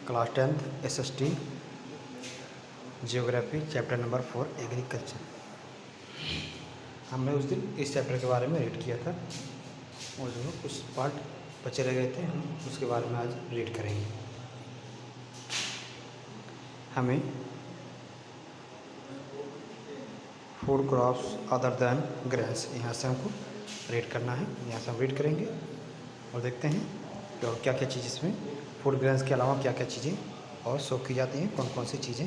Class 10th SST geography chapter number 4 agriculture. हमने उस दिन इस चैप्टर के बारे में रीड किया था और जो कुछ पार्ट बचे रह गए थे हम उसके बारे में आज रीड करेंगे। हमें food crops other than grains यहाँ से हमको रीड करना है। यहाँ से हम रीड करेंगे और देखते हैं कि और क्या क्या चीज़ इसमें फूड ग्रेन्स के अलावा क्या क्या चीज़ें और शो की जाती हैं, कौन कौन सी चीज़ें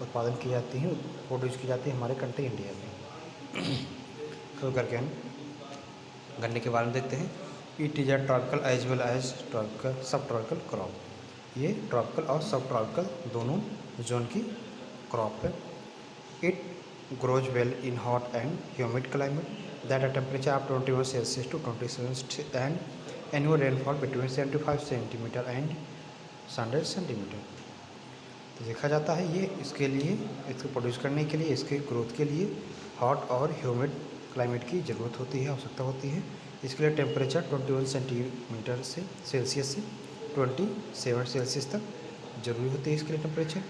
उत्पादन की जाती हैं, प्रोड्यूस की जाती है हमारे कंट्री इंडिया में। शुरू करके हम गन्ने के बारे में देखते हैं। It is a tropical as well as tropical sub tropical crop. ये ट्रॉपिकल और सब ट्रॉपिकल दोनों जोन की क्रॉप है। It grows well in hot and humid climate that a temperature of 21 Celsius to 27 and annual rainfall between 75 centimeter and 100 centimeter। तो देखा जाता है ये इसके लिए, इसको प्रोड्यूस करने के लिए, इसके ग्रोथ के लिए हॉट और ह्यूमिड क्लाइमेट की ज़रूरत होती है, आवश्यकता होती है। इसके लिए टेम्परेचर 21 सेंटीमीटर से सेल्सियस से 27 सेल्सियस तक ज़रूरी होती है इसके लिए टेम्परेचर।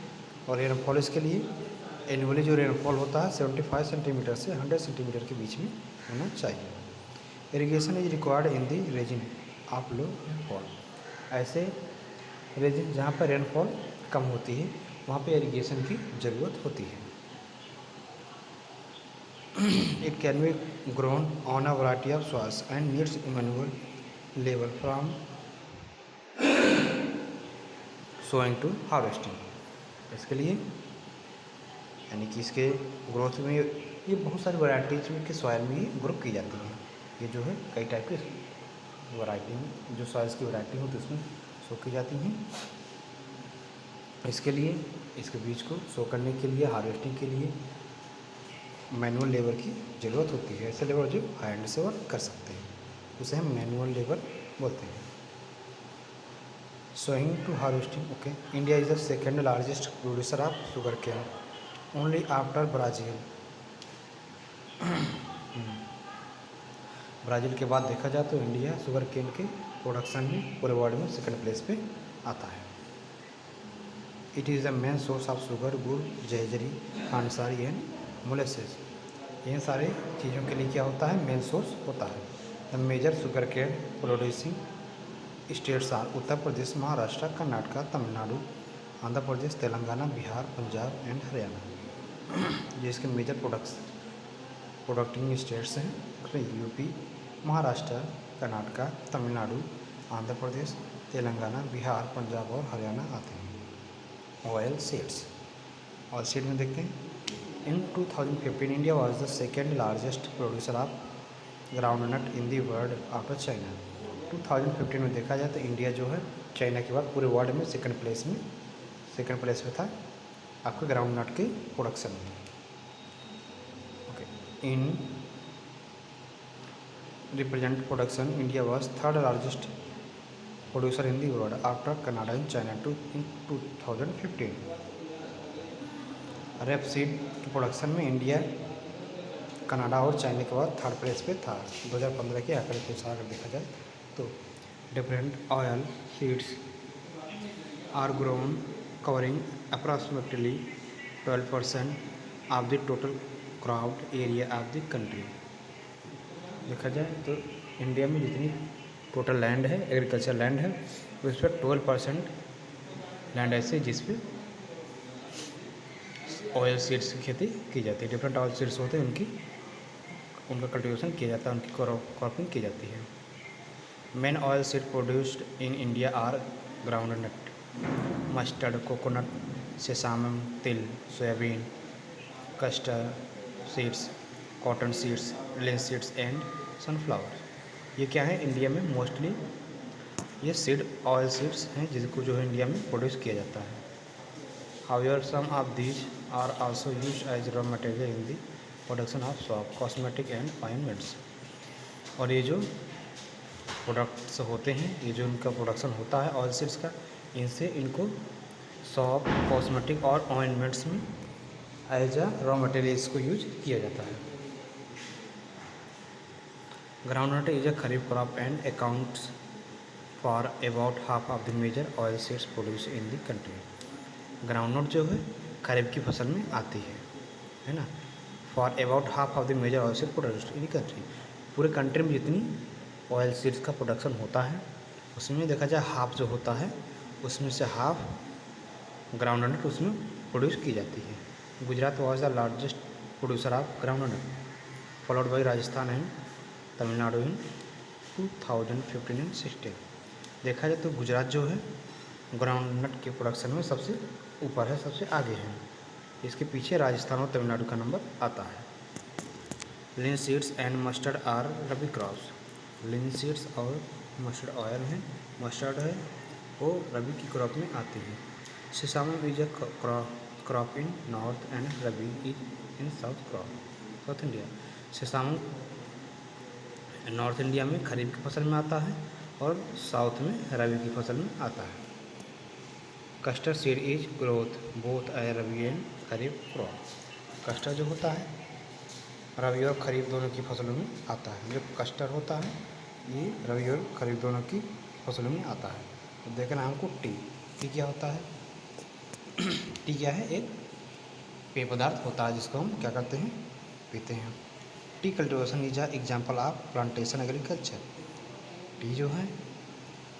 और रेनफॉल इसके लिए एनुअली जो रेनफॉल होता है 75 सेंटीमीटर से 100 सेंटीमीटर के बीच में होना चाहिए। Irrigation is required in the region of low rainfall. ऐसे रीजन जहाँ पर रेनफॉल कम होती है वहाँ पे इरिगेशन की ज़रूरत होती है। It can be grown on a variety of soils and needs manual level from sowing to harvesting. इसके लिए यानी कि इसके ग्रोथ में ये बहुत सारी वैरायटीज में के सॉइल में ये ग्रुप की जाती हैं। ये जो है कई टाइप के वैरायटी में जो सॉइल्स की वैरायटी होती है उसमें शो की जाती हैं। इसके लिए इसके बीज को शो करने के लिए हार्वेस्टिंग के लिए मैनुअल लेबर की ज़रूरत होती है। ऐसे लेबर जो हैंड से वर्क कर सकते हैं उसे हम मैनुअल लेबर बोलते हैं। Sowing to harvesting okay. India is the second largest producer of sugar cane only after Brazil. Brazil के बाद देखा जाए तो इंडिया शुगर केन के प्रोडक्शन में पूरे वर्ल्ड में सेकंड प्लेस पे आता है। It is the main source of sugar, गुड़, जयजरी, खांडसारी एंड मोलेसेस। ये सारे चीज़ों के लिए क्या होता है, मेन सोर्स होता है। The major sugar cane producing states are Uttar Pradesh, Maharashtra, Karnataka, Tamil Nadu, Andhra Pradesh, Telangana, Bihar, Punjab and Haryana. ये इसके मेजर प्रोडक्टिंग स्टेट्स हैं। यूपी, महाराष्ट्र, कर्नाटक, तमिलनाडु, आंध्र प्रदेश, तेलंगाना, बिहार, पंजाब और हरियाणा आते हैं। ऑयल सीड्स, ऑयल सीड में देखते हैं। इन 2015 India was the second largest producer of groundnut in the world after China. 2015 में देखा जाए तो इंडिया जो है चाइना के बाद पूरे वर्ल्ड में सेकेंड प्लेस में था आपके ग्राउंड नट के प्रोडक्शन में। Okay, in represent production India was third largest producer in the world after Canada and China in 2015। Rapeseed के प्रोडक्शन में इंडिया कनाडा और चाइना के बाद थर्ड प्लेस पे था 2015 के आंकड़े के अनुसार अगर देखा जाए तो। Different oil seeds are grown covering approximately 12% of the total cropped area of the country। देखा जाए तो इंडिया में जितनी टोटल लैंड है, एग्रीकल्चर लैंड है, उस पर 12% लैंड ऐसे जिस पे ऑयल सीड्स की खेती की जाती है। डिफरेंट ऑयल सीड्स होते हैं उनका कल्टिवेशन किया जाता है, उनकी क्रॉपिंग की जाती है। Main oil seed produced in India are groundnut, mustard, coconut, sesamum, तिल, soybean, custard seeds, cotton seeds, linseeds and sunflower. ये क्या है, इंडिया में मोस्टली ये सीड ऑयल सीड्स हैं जिसको जो है इंडिया में प्रोड्यूस किया जाता है। However some of these are also used as raw material in the production of soap, cosmetic and ointments. और ये जो प्रोडक्ट्स होते हैं, ये जो इनका प्रोडक्शन होता है ऑयल सीड्स का, इनसे इनको सॉप, कॉस्मेटिक और ऑइंटमेंट्स में एज अ रॉ मटेरियल्स को यूज किया जाता है। Groundnut is a kharif crop and accounts for about half of the major oil seeds produce in the country. Groundnut जो है खरीफ की फसल में आती है ना। For about half of the major oil seed produce in the country, पूरे कंट्री में जितनी ऑयल सीड्स का प्रोडक्शन होता है उसमें देखा जाए हाफ जो होता है उसमें से हाफ ग्राउंडनट उसमें प्रोड्यूस की जाती है। Gujarat was the largest producer of groundnut, followed by Rajasthan and Tamil Nadu in 2015 and 16। देखा जाए तो गुजरात जो है ग्राउंडनट के प्रोडक्शन में सबसे ऊपर है, सबसे आगे है। इसके पीछे राजस्थान और तमिलनाडु का नंबर आता है। Linseeds and mustard are rabi crops. Linseeds और मस्टर्ड ऑयल है, मस्टर्ड है वो रबी की क्रॉप में आती है। Sesamum is a crop in north and rabi is in south India. Sesamum north India में खरीफ की फसल में आता है और साउथ में रबी की फसल में आता है। Custard seed is growth both A rabi and kharif crop. Custard जो होता है रबी और खरीफ दोनों की फसलों में आता है। जो कस्टर्ड होता है ये रबी और खरीफ दोनों की फसलों में आता है। तो देखना हमको टी क्या होता है। टी क्या है, एक पेय पदार्थ होता है जिसको हम क्या करते हैं, पीते हैं। T cultivation is a example of plantation agriculture. T जो है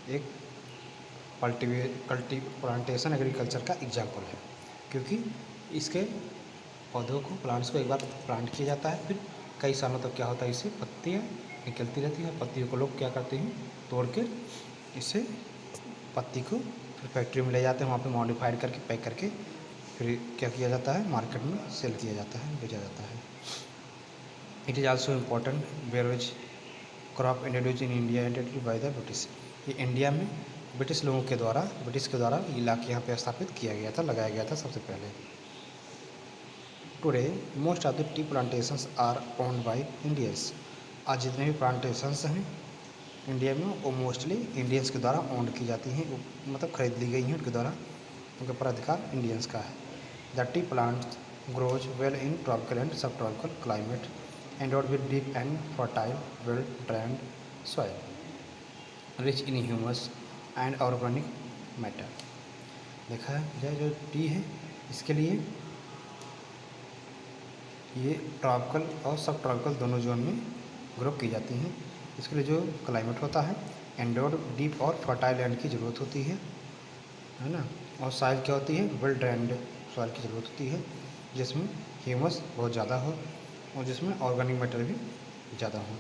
एक प्लांटेशन एग्रीकल्चर का एग्जाम्पल है, क्योंकि इसके पौधों को प्लांट्स को एक बार प्लांट किया जाता है, फिर कई सालों तक क्या होता है इससे पत्तियाँ निकलती रहती हैं। पत्तियों को लोग क्या करते हैं, तोड़ के इससे पत्ती को फिर फैक्ट्री में ले जाते हैं, वहाँ पे मॉडिफाइड करके पैक करके फिर क्या किया जाता है, मार्केट में सेल किया जाता है, बेचा जाता है। It is also important beverage crop introduce in India introduce by the British. ये इंडिया में ब्रिटिश के द्वारा ये ला के यहाँ पे स्थापित किया गया था, लगाया गया था सबसे पहले। Today most of the tea plantations are owned by Indians. आज जितने भी प्लांटेशंस हैं इंडिया में वो मोस्टली इंडियंस के द्वारा ओन्ड की जाती हैं, मतलब खरीद ली गई हैं उनके द्वारा, उनका प्राधिकार इंडियंस का है। The tea plant grows well in tropical and sub tropical climate endowed with deep and fertile, well-drained soil, rich in humus and organic matter। देखा जाए जो टी है इसके लिए ये ट्रॉपिकल और सब ट्रॉपिकल दोनों जोन में ग्रो की जाती हैं। इसके लिए जो क्लाइमेट होता है एंडोड डीप और फर्टाइल लैंड की ज़रूरत होती है ना। और सॉइल क्या होती है, वेल ड्रेन्ड सॉइल की ज़रूरत होती है जिसमें ह्यूमस बहुत ज़्यादा हो और जिसमें ऑर्गेनिक मैटर भी ज़्यादा हो।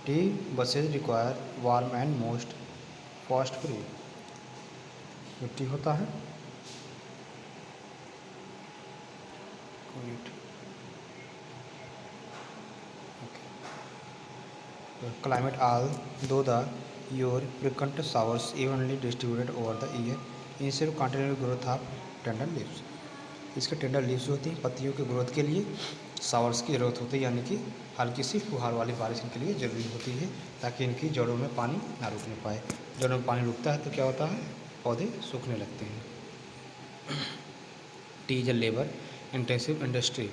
T buses require warm and most fast free. जो टी होता है climate although the your frequent showers evenly distributed over the year instead of continuous growth of tender leaves। इसके टेंडर लीव्स जो होती हैं पत्तियों के ग्रोथ के लिए शावर्स की ज़रूरत होती है, यानी कि हल्की सी फुहार वाली बारिश इनके लिए ज़रूरी होती है ताकि इनकी जड़ों में पानी ना रुकने पाए। जड़ों में पानी रुकता है तो क्या होता है, पौधे सूखने लगते हैं। T is a labour intensive industry.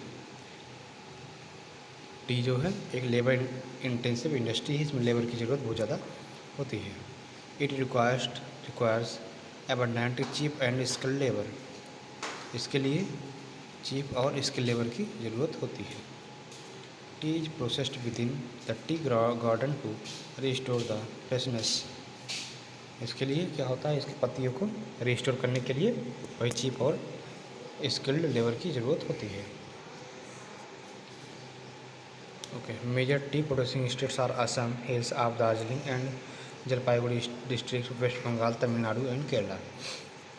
T जो है एक लेबर इंटेंसिव इंडस्ट्री है, इसमें लेबर की ज़रूरत बहुत ज़्यादा होती है। It requires abundant cheap and skilled labour. इसके लिए चीप और स्किल लेबर की ज़रूरत होती है। Tea is processed within the tea garden to restore the freshness. इसके लिए क्या होता है, इसकी पत्तियों को रिस्टोर करने के लिए वही चीप और स्किल्ड लेबर की ज़रूरत होती है। Major tea producing states are Assam, hills of Darjeeling and Jalpaiguri district, West Bengal, Tamil Nadu and Kerala.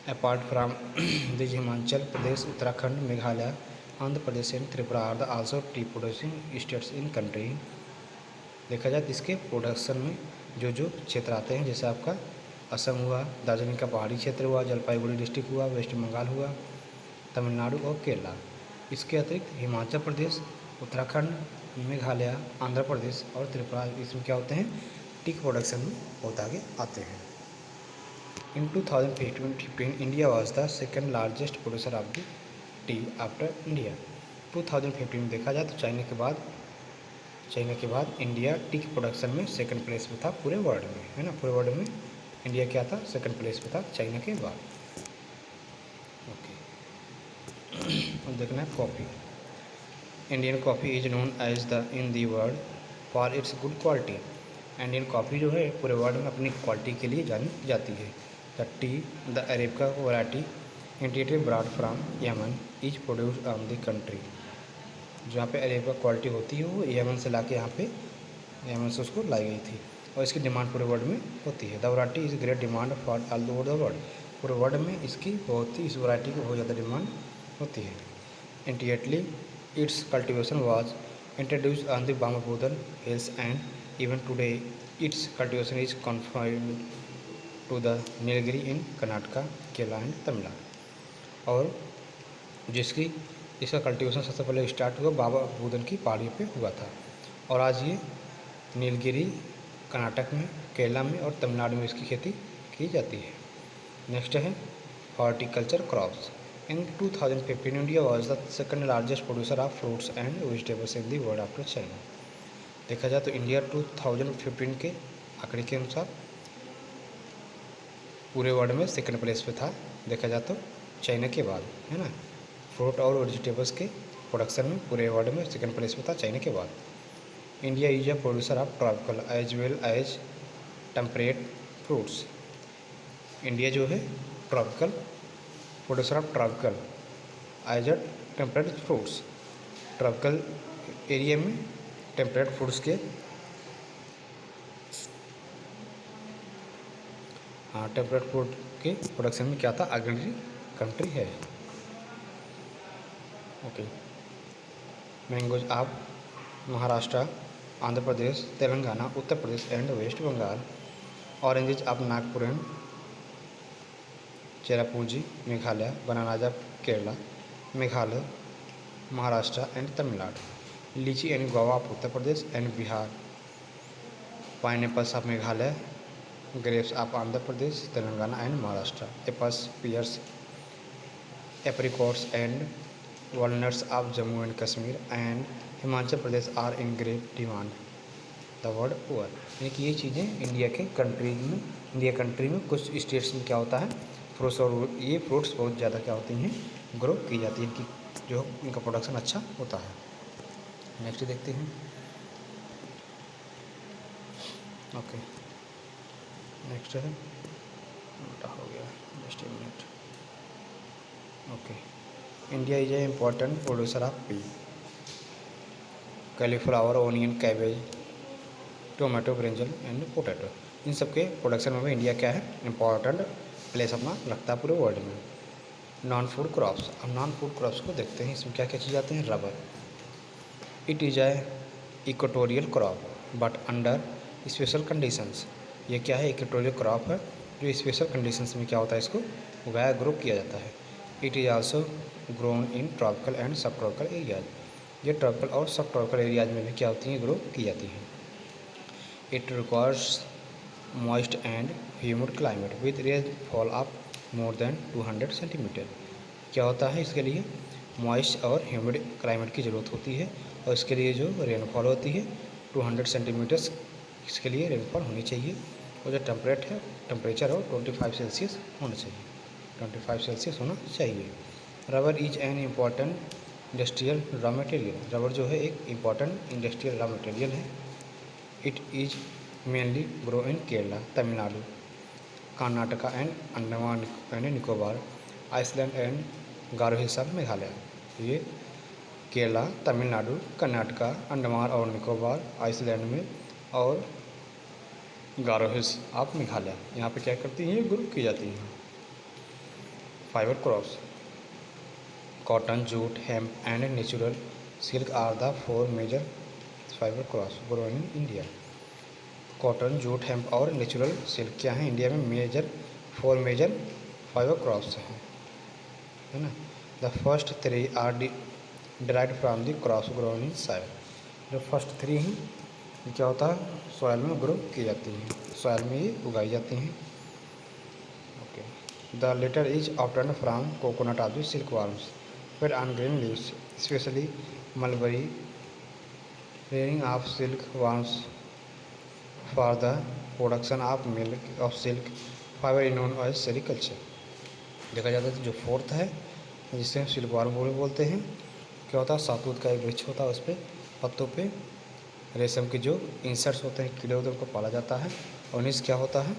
Apart from this Himachal Pradesh, Uttarakhand, Meghalaya, Andhra Pradesh and Tripura are the also tea producing states in country. देखा जाए तो इसके प्रोडक्शन में जो जो क्षेत्र आते हैं, जैसे आपका असम हुआ, दार्जिलिंग का पहाड़ी क्षेत्र हुआ, जलपाईगुड़ी डिस्ट्रिक्ट हुआ, वेस्ट बंगाल हुआ, तमिलनाडु और केरला। इसके अतिरिक्त हिमाचल प्रदेश, उत्तराखंड, मेघालय, आंध्र प्रदेश और त्रिपुरा इसमें क्या होते हैं, टी प्रोडक्शन में बहुत आगे आते हैं। In 2015, India was the second largest producer of the tea after India। 2015 में देखा जाए तो चाइना के बाद चाइना के बाद इंडिया टी के प्रोडक्शन में सेकंड प्लेस पे था पूरे वर्ल्ड में, है ना। पूरे वर्ल्ड में इंडिया क्या था, सेकंड प्लेस पे था चाइना के बाद। ओके, अब देखना है coffee. Indian coffee is known as the in the world for its good quality. Indian coffee जो है पूरे वर्ल्ड में अपनी क्वालिटी के लिए जानी जाती है। The tea the arabica variety interior brought from Yemen is produce on the country. जहाँ पे अरेबिका क्वालिटी होती है वो यमन से ला के यहाँ पे यमन से उसको लाई गई थी और इसकी डिमांड पूरे वर्ल्ड में होती है। The variety is great demand for all over the world. पूरे वर्ल्ड में इसकी बहुत ही, इस वैरायटी की बहुत ज़्यादा डिमांड होती है। Interiorly its cultivation was introduced on the Bababudan hills and even today its cultivation is confined to the Nilgiri in Karnataka, Kerala and Tamil Nadu. और जिसकी इसका कल्टीवेशन सबसे पहले स्टार्ट हुआ बाबा बुदन की पहाड़ियों पे हुआ था और आज ये नीलगिरी कर्नाटक में, केरला में और तमिलनाडु में इसकी खेती की जाती है। नेक्स्ट है horticulture crops. In 2015 India was the second largest producer of fruits and vegetables in the world after China. देखा जाए तो इंडिया 2015 के आंकड़े के अनुसार पूरे वर्ल्ड में सेकंड प्लेस पे था, देखा जाए तो चाइना के बाद, है ना। फ्रूट और वेजिटेबल्स के प्रोडक्शन में पूरे वर्ल्ड में सेकंड प्लेस पे था चाइना के बाद। India is a producer of tropical as well as temperate fruits. India जो है tropical producer of tropical as a temperate fruits. Tropical area में टेम्परेट फ्रूट्स के टेम्परेट फ्रूट के प्रोडक्शन में क्या था, अग्रणी कंट्री है। Okay, mangoes of Maharashtra, Andhra Pradesh, Telangana, Uttar Pradesh and West Bengal. Oranges of Nagpur and Cherrapunji, Meghalaya. Bananas of Kerala, Meghalaya, Maharashtra and Tamil Nadu. Lychee and Goa of Uttar Pradesh and Bihar. Pineapples of Meghalaya, grapes of Andhra Pradesh, Telangana and Maharashtra. Apples, pears, apricots and walnuts of Jammu and Kashmir and Himachal Pradesh are in great demand the world over. यानी कि ये चीज़ें India country में कुछ states में क्या होता है, फ्रूट्स, और ये फ्रूट्स बहुत ज़्यादा क्या होती हैं, ग्रो की जाती है, कि जो इनका प्रोडक्शन अच्छा होता है। नेक्स्ट देखते हैं। ओके, नेक्स्ट है, हो गया, just a minute. Okay, India is a important producer of pea, cauliflower, onion, cabbage, tomato, brinjal and potato. इन सब के प्रोडक्शन में इंडिया क्या है, इम्पॉर्टेंट प्लेस अपना रखता है पूरे वर्ल्ड में। Non food crops. अब नॉन फूड क्रॉप्स को देखते हैं, इसमें क्या क्या चीज़ आते हैं। Rubber, it is a equatorial crop but under special conditions. ये क्या है, इक्वेटोरियल क्रॉप है जो स्पेशल कंडीशंस में क्या होता है, इसको उगाया, ग्रो किया जाता है। It is also grown in tropical and sub tropical areas. ये ट्रॉपिकल और सब ट्रॉपिकल एरियाज में भी क्या होती हैं, ग्रो की जाती हैं। It requires moist and humid climate with rainfall of more than 200 centimetre. क्या होता है, इसके लिए मॉइस्ट और ह्यूमिड क्लाइमेट की ज़रूरत होती है और इसके लिए जो रेनफॉल होती है 200 सेंटीमीटर्स, इसके लिए रेनफॉल होनी चाहिए। और जो टेम्परेचर हो 25 सेल्सियस होना चाहिए, 25 सेल्सियस होना चाहिए। Rubber is an important industrial raw material. Rubber जो है एक इम्पॉर्टेंट इंडस्ट्रियल रॉ मटेरियल है। It is mainly grow in Kerala, Tamil Nadu, Karnataka and Andaman and Nicobar, island and Garo hills of Meghalaya. ये केरला, तमिलनाडु, कर्नाटका, अंडमान और निकोबार, आइसलैंड में और गारो हिल्स ऑफ मेघालय, यहाँ पे क्या करती हैं, ग्रो की जाती हैं। Fibre crops, cotton, jute, hemp and natural silk are the 4 major fibre crops grow in India. Cotton, jute, hemp और नेचुरल सिल्क क्या है, इंडिया में 4 मेजर फाइबर क्रॉप्स हैं, है ना। The first 3 are derived from the crops grown in soil. जो first 3 हैं ये क्या होता है, सॉइल में ग्रो की जाती हैं, सॉइल में ये उगाई जाती हैं। Okay, the latter is obtained from coconut of the silk worms फिर on green leaves specially mulberry rearing of silk worms for the production of milk of silk fiber is known as sericulture. देखा जाता है जो fourth है जिसे हम silk worm बोलते हैं। क्या होता है, सातूत का एक वृक्ष होता है, उस पर पत्तों पे रेशम के जो इंसेक्ट्स होते हैं, कीड़े होते हैं, उनको पाला जाता है। और उन्हीं से क्या होता है,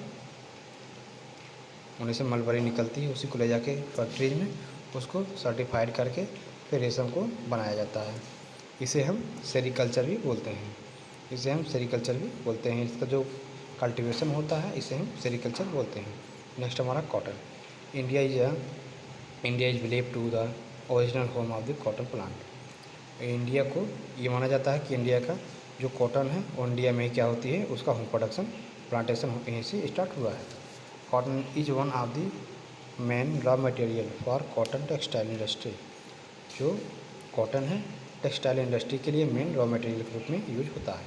उन्हीं से मलबरी निकलती है, उसी को ले जाके फैक्ट्रीज में उसको सर्टिफाइड करके फिर रेशम को बनाया जाता है। इसे हम सेरीकल्चर भी बोलते हैं। इसका जो कल्टीवेशन होता है इसे हम सेरीकल्चर बोलते हैं। नेक्स्ट हमारा cotton. India is believe to the original home of the cotton plant. India को ये माना जाता है कि इंडिया का जो कॉटन है वो इंडिया में क्या होती है, उसका होम प्रोडक्शन प्लांटेशन यहीं से स्टार्ट हुआ है। Cotton is one of the main raw material for cotton textile industry. जो कॉटन है टेक्सटाइल इंडस्ट्री के लिए मेन रॉ मटेरियल के रूप में यूज होता है।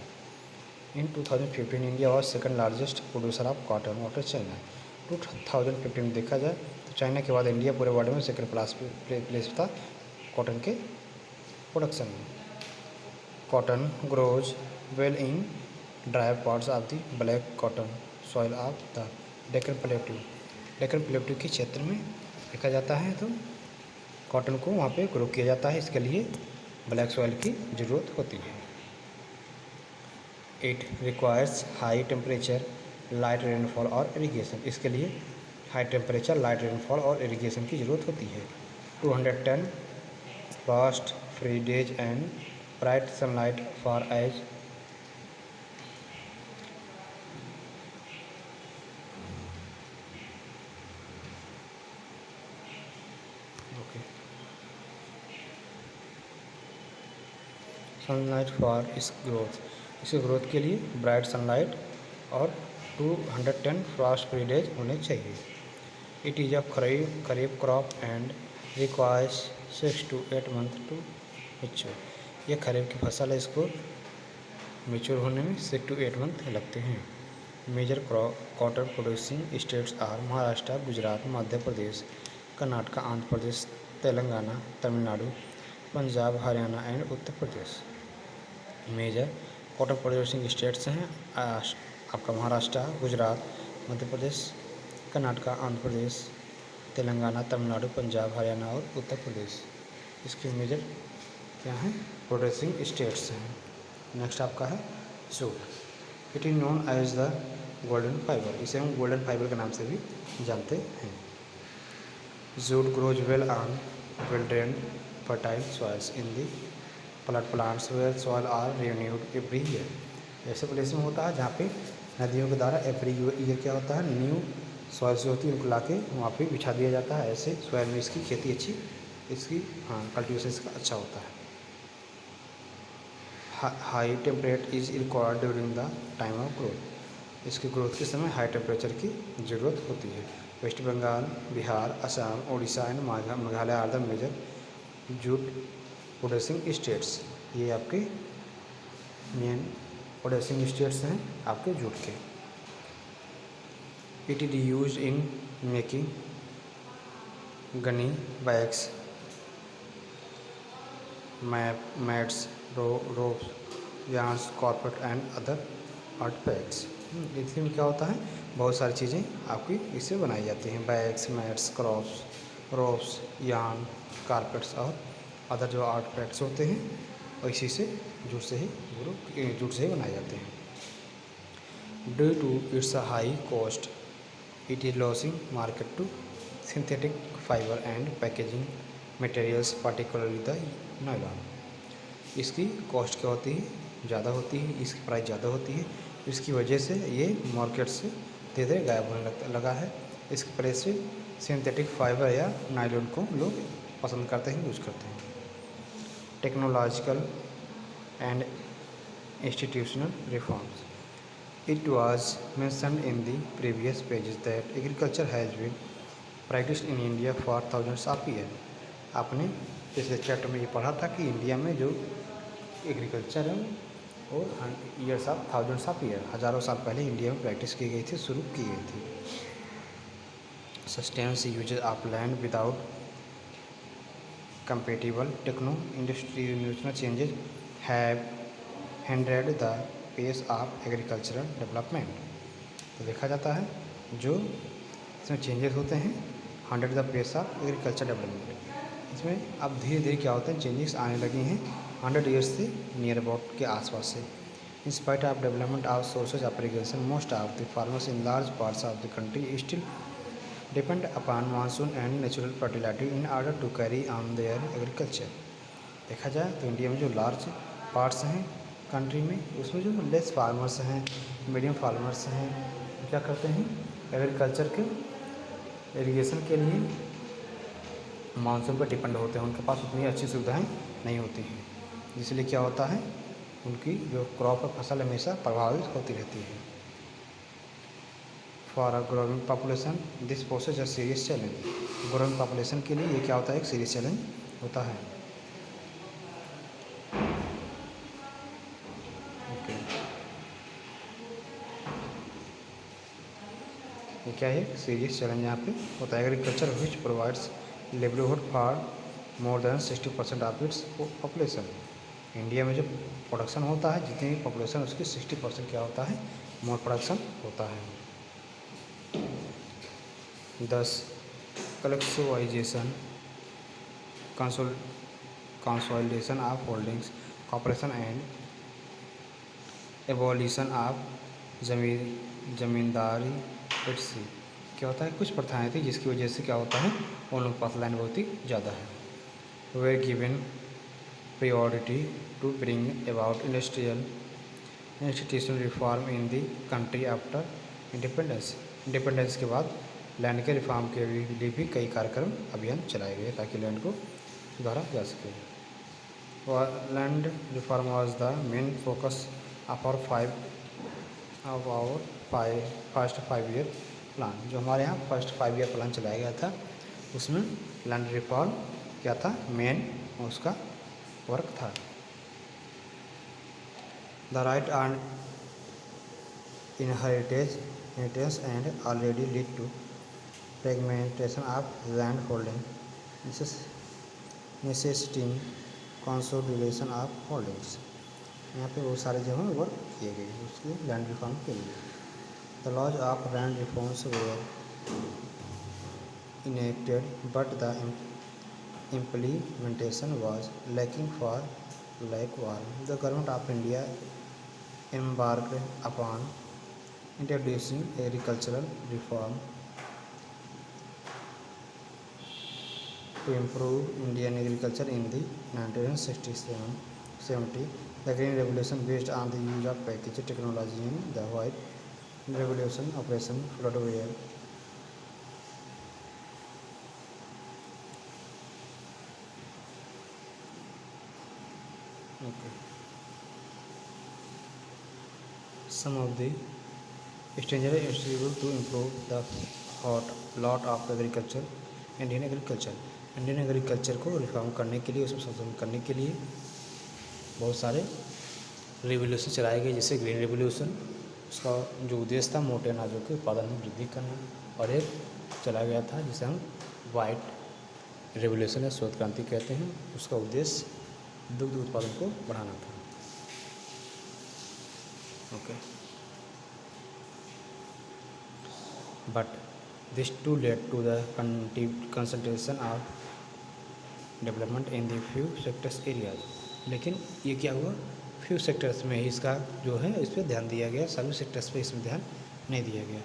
इन 2015 India was second largest producer of cotton after China. 2015 में देखा जाए तो चाइना के बाद इंडिया पूरे वर्ल्ड में सेकंड प्लेस था कॉटन के प्रोडक्शन में। Cotton grows well in dry parts of the black cotton soil of the Deccan plateau के क्षेत्र में देखा जाता है तो कॉटन को वहाँ पे ग्रो किया जाता है। इसके लिए ब्लैक सॉइल की ज़रूरत होती है। It requires high temperature light rainfall और इरिगेशन। इसके लिए हाई टेम्परेचर लाइट रेनफॉल और इरिगेशन की ज़रूरत होती है। 210 frost free days and bright sunlight for as sunlight for its growth. इसके ग्रोथ के लिए ब्राइट सनलाइट और 210 फ्रॉस्ट फ्री डेज होने चाहिए। It is a kharif crop and requires 6 to 8 month to mature. यह खरीफ की फसल है, इसको मेच्योर होने में 6 to 8 मंथ लगते हैं। Major cotton producing states are Maharashtra, Gujarat, Madhya Pradesh, Karnataka, Andhra Pradesh, Telangana, Tamil Nadu, Punjab, Haryana and Uttar Pradesh. Major cotton producing states हैं आपका महाराष्ट्र, गुजरात, मध्य प्रदेश, कर्नाटक, आंध्र प्रदेश, तेलंगाना, तमिलनाडु, पंजाब, हरियाणा और उत्तर प्रदेश। इसके मेजर क्या हैं, प्रोड्यूसिंग स्टेट्स हैं। नेक्स्ट आपका है jute. It is known as the golden fibre. इसे हम गोल्डन फाइबर के नाम से भी जानते हैं। Jute grows well on well drained fertile soils in the plants where soil are renewed every year. ऐसे प्लेस में होता है जहाँ पे नदियों के द्वारा एवरी ईयर क्या होता है, न्यू सॉइल जो होती है उनको ला के वहाँ पे बिछा दिया जाता है। ऐसे सॉइल में इसकी खेती अच्छी, इसकी कल्टीवेशन इसका अच्छा होता है। High temperate is required during the time of growth. इसकी ग्रोथ के समय हाई टेम्परेचर की ज़रूरत होती है। West Bengal, Bihar, Assam, Odisha and Meghalaya are the major jute producing states. ये आपके मेन प्रोड्यूसिंग स्टेट्स हैं आपके जूट के। It is use in making gunny bags, mats, ropes, yarns, carpet and other artifacts. इसमें क्या होता है, बहुत सारी चीज़ें आपकी इससे बनाई जाती हैं। Bags, mats, ropes, yarn, carpets और अदर जो आर्टिफैक्ट्स होते हैं और इसी से जूट से ही बनाए जाते हैं। Due to its high cost it is losing market to synthetic fibre and packaging materials particularly the nylon. इसकी कॉस्ट क्या होती है, ज़्यादा होती है, इसकी प्राइस ज़्यादा होती है, इसकी वजह से ये मार्केट से धीरे धीरे गायब होने लगा है। इसकी प्राइस से सिंथेटिक फाइबर या नायलॉन को लोग पसंद करते हैं, यूज करते हैं। Technological and institutional reforms. It was mentioned in the previous pages that agriculture has been practiced in India for thousands of years. आपने पिछले चैप्टर में ये पढ़ा था कि इंडिया में जो एग्रीकल्चर है वो years of thousands of year, हज़ारों साल पहले इंडिया में प्रैक्टिस की गई थी, शुरू की गई थी। Sustains uses of land without compatible techno-industrial changes have hindered the pace of agricultural development। तो देखा जाता है जो इसमें चेंजेस होते हैं hindered the pace of agriculture development. इसमें अब धीरे धीरे क्या होते हैं चेंजेस आने लगे हैं 100 ईयर्स से नियर अबाउट के आसपास से। In spite of development of sources of irrigation most of the farmers in large parts of the country still depend upon monsoon and natural fertility in order to carry on their agriculture. देखा जाए तो India में जो large parts हैं country में उसमें जो less farmers हैं मीडियम फार्मर्स हैं क्या करते हैं एग्रीकल्चर के इरिगेशन के लिए मानसून पर डिपेंड होते हैं। उनके पास उतनी अच्छी सुविधाएं नहीं होती हैं जिसलिए क्या होता है उनकी जो क्रॉप है फसल हमेशा प्रभावित होती रहती है। For a growing population this poses a serious challenge. Growing population के लिए ये क्या होता है एक सीरियस चैलेंज होता है। ओके ये क्या है सीरियस चैलेंज यहाँ पे होता है। Agriculture which provides livelihood for more than 60% of its population. India में जो प्रोडक्शन होता है जितनी पॉपुलेशन उसकी 60% क्या होता है मोर प्रोडक्शन होता है। 10 collectivisation consolidation of holdings corporation and abolition of zamindari it's. क्या होता है कुछ प्रथाएं थी जिसकी वजह से क्या होता है उन लोगों के पास लैंड बहुत ही ज़्यादा है। We given priority to bring about institutional reform in the country after independence के बाद लैंड के रिफॉर्म के लिए भी कई कार्यक्रम अभियान चलाए गए ताकि लैंड को सुधारा जा सके। Land reform was the main focus of our first 5 year plan. जो हमारे यहाँ फर्स्ट 5 ईयर प्लान चलाया गया था उसमें लैंड रिफॉर्म क्या था मेन उसका वर्क था। The right on inheritance and already lead to fragmentation of land holding necessitating consolidation of holdings. यहाँ पे वो सारे जो हैं वर्क किए गए उसके लैंड रिफॉर्म के लिए। The laws of land reforms were enacted but the implementation was lacking for lukewarm. The government of India embarked upon introducing agricultural reform to improve Indian agriculture in the 1960s-70. The Green Revolution based on the use of packaged technology and the White Revolution Operation Flood were some of the stringent initiatives to improve the lot of agriculture Indian agriculture को reform करने के लिए उसमें संशोधन करने के लिए बहुत सारे रेवोल्यूशन चलाए गए जैसे ग्रीन रेवोल्यूशन। उसका जो उद्देश्य था मोटे अनाजों के उत्पादन में वृद्धि करना और एक चलाया गया था जिसे हम वाइट रेवोल्यूशन या श्वेत क्रांति कहते हैं। उसका उद्देश्य दुग्ध उत्पादन को बढ़ाना था। Okay but this too led to the concentration of development in the few sectors areas. लेकिन ये क्या हुआ फ्यू सेक्टर्स में ही इसका जो है इस पर ध्यान दिया गया, सभी सेक्टर्स पे इसमें ध्यान नहीं दिया गया।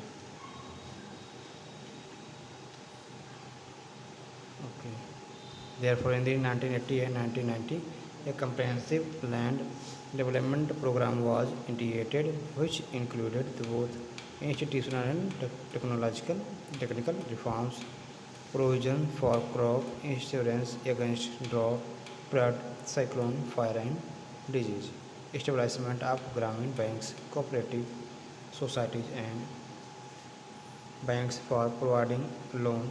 Okay therefore in the 1980 and 1990 a comprehensive land development program was initiated which included both institutional and technical reforms, provision for crop insurance against drought, flood, cyclone, fire and disease, establishment of Gramin banks, cooperative societies and banks for providing loan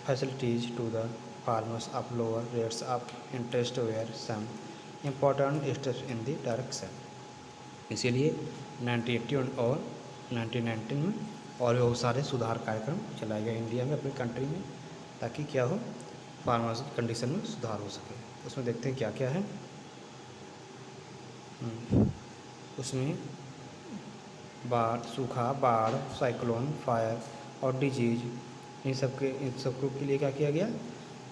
facilities to the farmers of lower rates of interest were some important steps in the direction। इसीलिए 1980 और 1919 में और भी बहुत सारे सुधार कार्यक्रम चलाए गए इंडिया में अपनी कंट्री में ताकि क्या हो फार्मर्स की कंडीशन में सुधार हो सके। उसमें देखते हैं क्या क्या है। उसमें सूखा, बाढ़, साइक्लोन, फायर और डिजीज इन सबको के लिए क्या किया गया,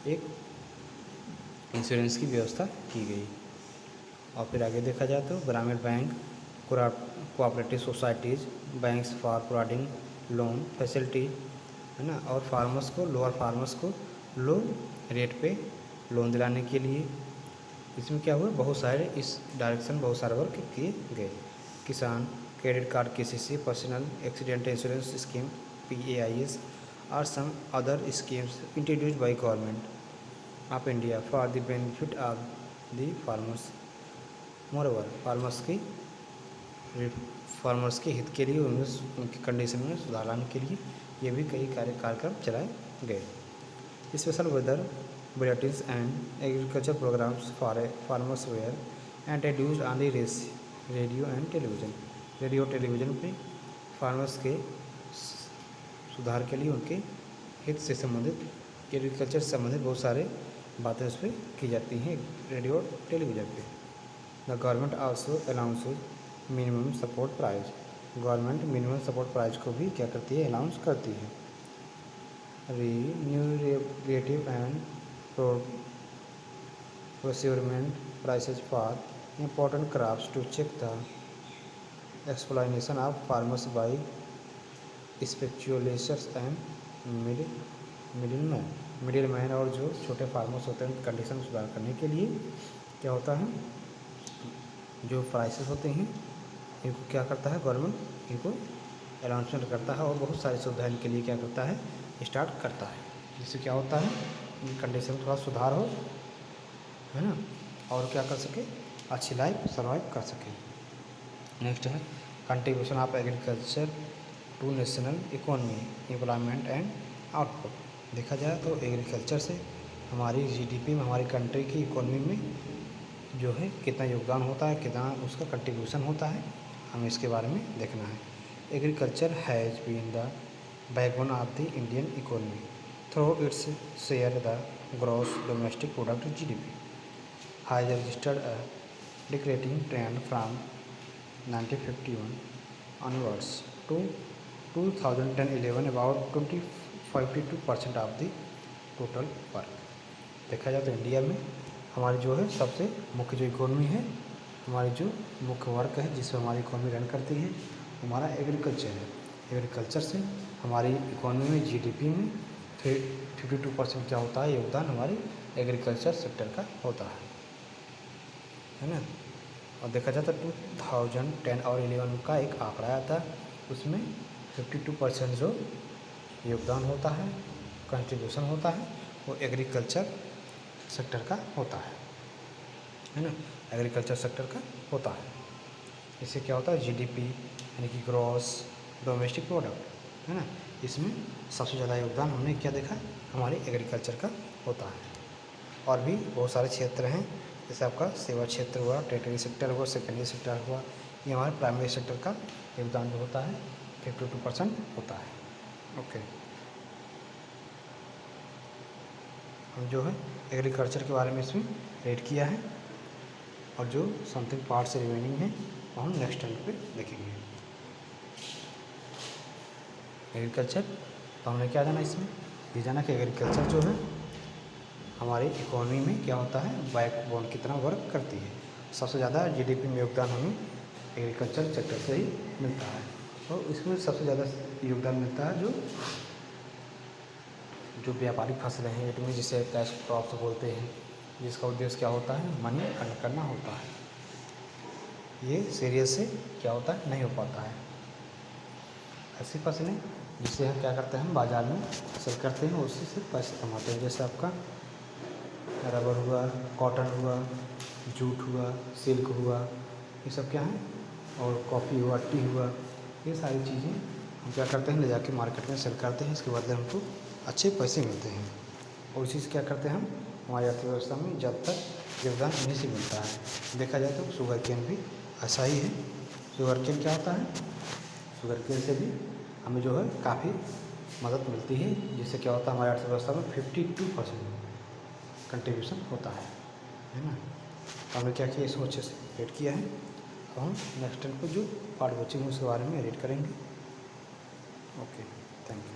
एक इंश्योरेंस की व्यवस्था की गई। और फिर आगे देखा जाए तो ग्रामीण bank, cooperative societies, banks for providing loan facility, है ना, और लोअर फार्मर्स को लो रेट पे लोन दिलाने के लिए इसमें क्या हुआ, बहुत सारे इस डायरेक्शन बहुत सारे वर्क किए गए। Kisan credit card, KCC, personal accident insurance scheme, PAIS और some other schemes introduced by government of India for the benefit of the farmers. Moreover farmers के हित के लिए उनकी कंडीशन में सुधार लाने के लिए ये भी कई कार्यक्रम चलाए गए। Special weather bulletins and agriculture programmes for farmers were introduced on the radio and television. Radio television पे फार्मर्स के सुधार के लिए उनके हित से संबंधित, एग्रीकल्चर से संबंधित बहुत सारे बातें उस पर की जाती हैं रेडियो टेलीविज़न पे। The government also announces minimum support price. Government minimum support price को भी क्या करती है, अनाउंस करती है। Remunerative and procurement prices for important crops to check the exploitation of farmers by speculators and middle man और जो छोटे फार्मर्स होते हैं उनकी कंडीशन सुधार करने के लिए क्या होता है, जो प्राइसेस होते हैं इनको क्या करता है, गवर्नमेंट इनको अनाउंसमेंट करता है और बहुत सारी सुविधाएं इनके लिए क्या करता है, स्टार्ट करता है, जिससे क्या होता है, इनकी कंडीशन में थोड़ा सुधार हो, है ना, और क्या कर सके, अच्छी लाइफ सर्वाइव कर सके। नेक्स्ट है contribution of agriculture to national economy, employment and output. देखा जाए तो एग्रीकल्चर से हमारी GDP में, हमारी कंट्री की इकोनॉमी में जो है कितना योगदान होता है, कितना उसका कंट्रीब्यूशन होता है, हमें इसके बारे में देखना है। Agriculture has been the backbone of the Indian economy through its share the gross domestic product GDP has registered a decreasing trend from 1951 onwards to 2010-11 about 52% of the total work. देखा जाए तो इंडिया में हमारी जो है सबसे मुख्य जो इकोनॉमी है, हमारी जो मुख्य वर्क है जिसमें हमारी इकोनॉमी रन करती है, हमारा एग्रीकल्चर है। एग्रीकल्चर से हमारी इकोनॉमी में GDP में 52% क्या होता है, योगदान हमारी एग्रीकल्चर सेक्टर का होता है ना। और देखा जाए तो 2010 और 11 का एक आंकड़ा आया था, उसमें 52% जो योगदान होता है, कंट्रीब्यूशन होता है, वो एग्रीकल्चर सेक्टर का होता है ना, एग्रीकल्चर सेक्टर का होता है। इससे क्या होता है, GDP यानी कि ग्रॉस डोमेस्टिक प्रोडक्ट, है ना, इसमें सबसे ज़्यादा योगदान हमने क्या देखा, हमारे एग्रीकल्चर का होता है। और भी बहुत सारे क्षेत्र हैं, जैसे आपका सेवा क्षेत्र हुआ, टेरिटरी सेक्टर हुआ, सेकेंडरी सेक्टर हुआ, ये हमारे प्राइमरी सेक्टर का योगदान जो होता है 52% होता है। ओके, हम जो है एग्रीकल्चर के बारे में इसमें रेड किया है, और जो समथिंग पार्ट से रिमेनिंग है वो हम नेक्स्ट टाइम पे देखेंगे। एग्रीकल्चर तो हमने क्या जाना, इसमें ये जाना कि एग्रीकल्चर जो है हमारी इकोनॉमी में क्या होता है, बैकबोन की तरह वर्क करती है। सबसे ज़्यादा GDP में योगदान हमें एग्रीकल्चर सेक्टर से ही मिलता है, तो इसमें सबसे ज़्यादा योगदान मिलता है जो व्यापारिक फसलें हैं, इनमें जिसे कैश क्रॉप्स बोलते हैं, जिसका उद्देश्य क्या होता है, मनी अर्न करना होता है। ये सीरियस से क्या होता है, नहीं हो पाता है। ऐसी फसलें जिसे हम क्या करते हैं, हम बाज़ार में सेल करते हैं, उससे से पैसे कमाते हैं। जैसे आपका रबर हुआ, कॉटन हुआ, जूट हुआ, सिल्क हुआ, ये सब क्या है, और कॉफ़ी हुआ, टी हुआ, ये सारी चीज़ें हम क्या करते हैं, ले जाके मार्केट में सेल करते हैं, इसके बदले हमको अच्छे पैसे मिलते हैं। और इसी से क्या करते हैं, हम हमारी अर्थव्यवस्था में जब तक योगदान इन्हीं से मिलता है। देखा जाए तो शुगर केन भी ऐसा ही है। शुगर केन क्या होता है, शुगर केन से भी हमें जो है काफ़ी मदद मिलती है, जिससे क्या होता है, हमारी अर्थव्यवस्था में 52% कंट्रीब्यूशन होता है ना। तो हमने क्या किया, इसको अच्छे से रेड किया है। तो हम नेक्स्ट टाइम को जो पार्ट बचे हैं उसके बारे में एडिट करेंगे। Okay, thank you.